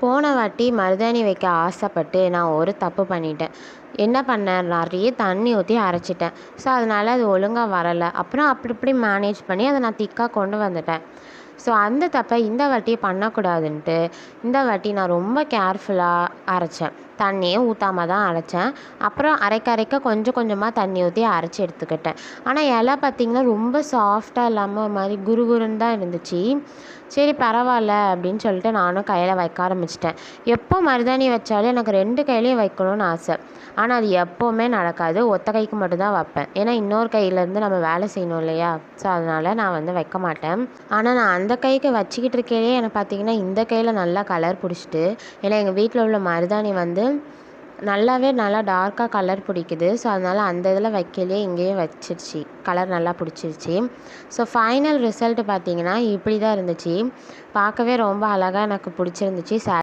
போன வாட்டி மருதாணி வைக்க ஆசைப்பட்டு நான் ஒரு தப்பு பண்ணிட்டேன். என்ன பண்ணேன், நிறைய தண்ணி ஊற்றி அரைச்சிட்டேன். ஸோ அதனால் அது ஒழுங்காக வரலை. அப்புறம் அப்படி இப்படி மேனேஜ் பண்ணி அதை நான் திக்காக கொண்டு வந்துட்டேன். ஸோ அந்த தப்பை இந்த வாட்டி பண்ணக்கூடாதுன்ட்டு இந்த வாட்டி நான் ரொம்ப கேர்ஃபுல்லாக அரைச்சேன். தண்ணியே ஊற்றாம தான் அரைச்சேன். அப்புறம் அரைக்க கொஞ்சம் கொஞ்சமாக தண்ணி ஊற்றி அரைச்சி எடுத்துக்கிட்டேன். ஆனால் இலை பார்த்திங்கன்னா ரொம்ப சாஃப்டாக இல்லாமல் ஒரு மாதிரி குருகுருன்னு தான் இருந்துச்சு. சரி பரவாயில்ல அப்படின்னு சொல்லிட்டு நானும் கையில் வைக்க ஆரம்பிச்சிட்டேன். எப்போ மருதாணி வச்சாலும் எனக்கு 2 கையிலையும் வைக்கணும்னு ஆசை. ஆனால் அது எப்போவுமே நடக்காது. ஒத்த கைக்கு மட்டும்தான் வைப்பேன். ஏன்னா இன்னொரு கையிலேருந்து நம்ம வேலை செய்யணும் இல்லையா? ஸோ அதனால் நான் வைக்க மாட்டேன். ஆனால் நான் அந்த கைக்கு வச்சுக்கிட்டு இருக்கையிலே எனக்கு பார்த்திங்கன்னா இந்த கையில் நல்லா கலர் பிடிச்சிட்டு, ஏன்னா எங்கள் வீட்டில் உள்ள மருதாணி நல்லா டார்க்காக கலர் பிடிக்குது. ஸோ அதனால் அந்த இதில் வைக்கலையே இங்கேயும் வச்சிருச்சு, கலர் நல்லா பிடிச்சிருச்சு. ஸோ ஃபைனல் ரிசல்ட் பார்த்திங்கன்னா இப்படி தான் இருந்துச்சு. பார்க்கவே ரொம்ப அழகாக எனக்கு பிடிச்சிருந்துச்சு.